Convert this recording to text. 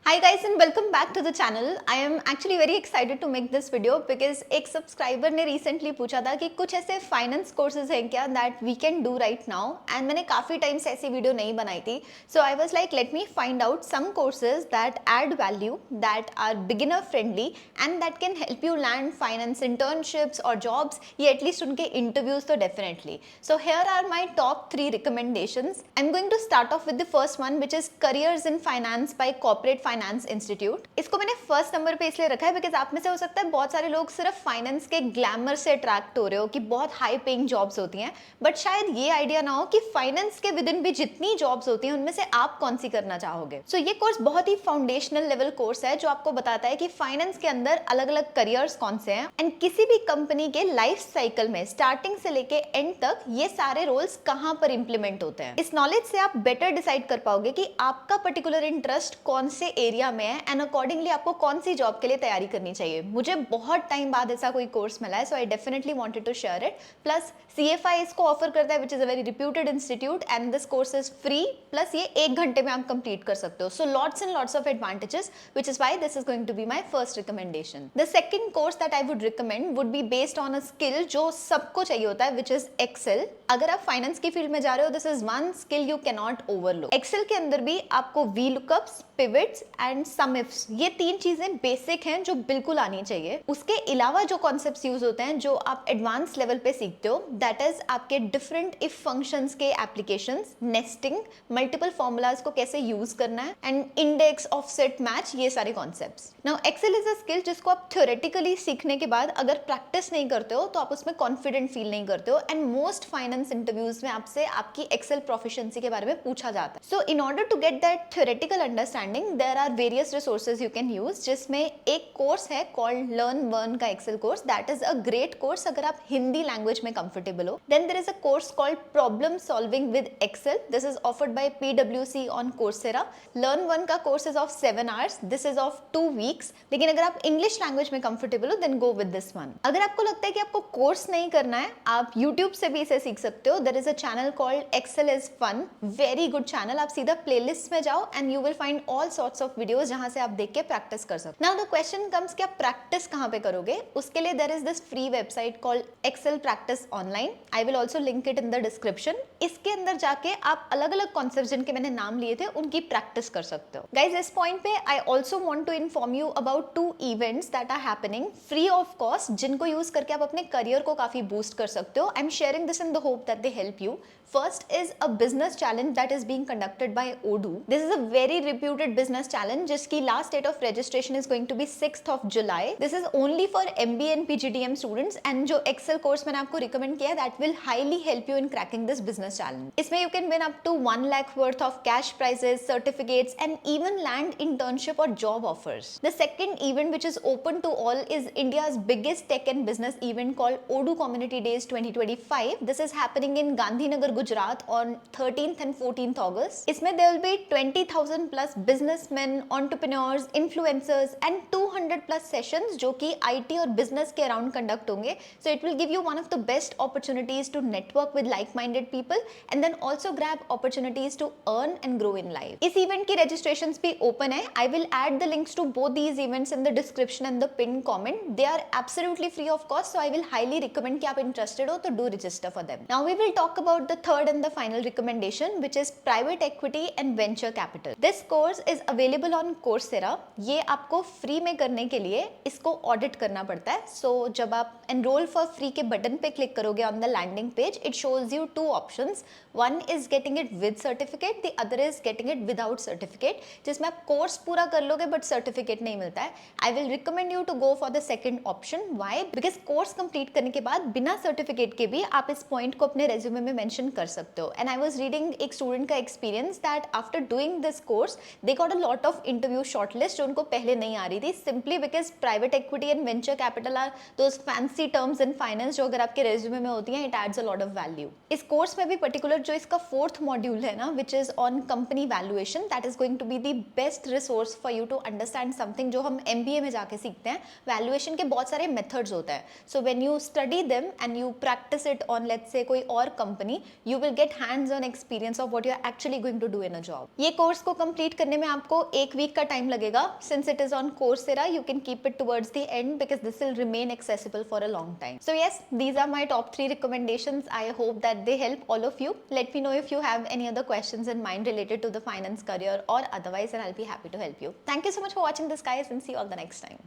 Hi guys and welcome back to the channel. I am actually very excited to make this video because एक subscriber ने recently पूछा था कि कुछ ऐसे फाइनेंस कोर्सेज हैं क्या that we can do right now and मैंने काफ़ी टाइम से ऐसी वीडियो नहीं बनाई थी. So I was like let me find out some courses that add value that are beginner friendly and that can help you land finance internships और jobs या at least उनके इंटरव्यूज तो definitely. So here are my top 3 recommendations. I am going to start off with the first one which is careers in finance by Corporate Finance Institute. इसको मैंने first number पे इसलिए रखा है because आप में से हो सकता है बहुत सारे लोग सिर्फ फाइनेंस के ग्लैमर से अट्रैक्ट हो रहे हो कि बहुत हाई पेइंग जॉब्स होती हैं, बट शायद ये आइडिया ना हो कि फाइनेंस के विद इन भी जितनी जॉब्स होती हैं उनमें से आप कौन सी करना चाहोगे. सो ये कोर्स बहुत ही फाउंडेशनल लेवल कोर्स है जो आपको बताता है कि फाइनेंस के अंदर अलग अलग करियर्स कौन से हैं एंड किसी भी कंपनी के लाइफ साइकिल में स्टार्टिंग से लेके एंड तक ये सारे रोल्स कहां पर इंप्लीमेंट होते हैं. इस नॉलेज से आप बेटर डिसाइड कर पाओगे कि आपका पर्टिकुलर इंटरेस्ट कौन से एरिया में है एंड अकॉर्डिंगली आपको कौन सी जॉब के लिए तैयारी करनी चाहिए. मुझे बहुत टाइम बाद ऐसा कोई कोर्स मिला है, so I definitely wanted to share it. Plus CFI इसको ऑफर करता है which is a very reputed institute and this course is free. Plus ये 1 घंटे में आप कंप्लीट कर सकते हो. So lots and lots of advantages which is why this is going to be my first recommendation. The second course that I would recommend would be based on a skill जो सबको चाहिए होता है which is Excel. अगर आप finance की field में जा रहे हो this is one skill you can not overlook. Excel के अंदर भी आपको V lookups, pivots and sum ifs ये 3 चीजें बेसिक हैं जो बिल्कुल आनी चाहिए. उसके अलावा जो कॉन्सेप्ट्स यूज होते हैं जो आप एडवांस लेवल पे सीखते हो दैट इज आपके डिफरेंट इफ फंक्शंस के एप्लीकेशंस, नेस्टिंग, मल्टीपल फॉर्मूलाज को कैसे यूज करना है एंड इंडेक्स, ऑफसेट, मैच, ये सारे concepts. Now Excel is a skill जिसको आप थ्योरेटिकली सीखने के बाद अगर प्रैक्टिस नहीं करते हो तो आप उसमें कॉन्फिडेंट फील नहीं करते हो एंड मोस्ट फाइनेंस इंटरव्यूज में आपसे आपकी एक्सेल प्रोफिशिएंसी के बारे में पूछा जाता है. So in order to get that theoretical understanding there are various resources you can use, जिसमें एक कोर्स है कॉल्ड लर्न का Excel course. That is a great course अगर आप हिंदी लैंग्वेज में कंफर्टेबल हो. Then there is a course called problem solving with Excel. This is offered by PwC on Coursera. Learn का course is of 7 hours. This is of 2 weeks. लेकिन अगर आप English language में comfortable हो then go with this one. अगर आपको लगता है कि आपको कोर्स नहीं करना है आप यूट्यूब से भी इसे सीख सकते हो. There is a channel called Excel is fun, very good channel. आप सीधा प्लेलिस्ट में जाओ and you will find all sorts of videos जहां से आप देख के प्रैक्टिस कर सकते हो. नाउ द क्वेश्चन कम्स कि आप प्रैक्टिस कहां पे करोगे. उसके लिए there is this free website called Excel practice online. I will also link it in the description. इसके अंदर जाके आप अलग अलग कॉन्सेप्ट्स जिनके मैंने नाम लिए थे उनकी प्रैक्टिस कर सकते हो. गाइज इस पॉइंट पे I also want to inform you about 2 events that are happening free of cost जिनको यूज करके आप अपने करियर को काफी बूस्ट कर सकते हो. I am sharing this in the hope that they help you. First is a business challenge that is being conducted by Odoo. This is a very reputed business challenge जिसकी last date of registration is going to be 6th of July. This is only for MBA and PGDM students and जो Excel course मैंने आपको recommend किया है that will highly help you in cracking this business challenge. इसमें you can win up to 1 lakh worth of cash prizes, certificates and even land internship or job offers. The second event which is open to all is India's biggest tech and business event called Odoo Community Days 2025. This is happening in Gandhinagar, Gujarat on 13th and 14th August. इसमें there will be 20,000 plus businessmen, entrepreneurs, influencers and 200 plus sessions जो कि IT और business के around conduct होंगे. So it will give you one of the best opportunities to network with like-minded people and then also grab opportunities to earn and grow in life. इस event की registrations भी open है. I will add the links to both these events in the description and the pinned comment. They are absolutely free of cost, so I will highly recommend कि आप interested हो तो do register for them. Now we will talk about the third and the final recommendation which is private equity and venture capital. This course is available on Coursera. ये आपको free में करने के लिए इसको ऑडिट करना पड़ता है. So जब आप enroll for free के बटन पे क्लिक करोगे on the landing page, it shows you 2 options. One is getting it with certificate, the other is getting it without certificate. जिसमें आप कोर्स पूरा कर लोगे बट सर्टिफिकेट नहीं मिलता है. I will recommend you to go for the second option. Why? Because course complete करने के बाद बिना सर्टिफिकेट के भी आप इस पॉइंट को अपने रेज्यूमे में मेंशन कर सकते हो. एंड आई वाज रीडिंग एक स्टूडेंट का experience that after doing this course they got a lot of interview shortlist जो उनको पहले नहीं आ रही थी, simply because private equity and venture capital are those fancy terms in finance जो अगर आपके रेज्यूमे में होती हैं it adds a lot of value. इस कोर्स में भी पर्टिकुलर जो इसका 4th मॉड्यूल है ना which is on company valuation, that is going to be the best resource for you to understand something जो हम MBA में जाके सीखते हैं. वैल्यूएशन के बहुत सारे मेथड्स होते हैं. So when you study them and you practice it on let's say कोई और company, you will get hands on experience of what you are actually going to do in a job. ये course को complete करने में आपको एक week का time लगेगा. Since it is on Coursera, you can keep it towards the end because this will remain accessible for a long time. So yes, these are my top 3 recommendations. I hope that they help all of you. Let me know if you have any other questions in mind related to the finance career or otherwise, and I'll be happy to help you. Thank you so much for watching this, guys, and see you all the next time.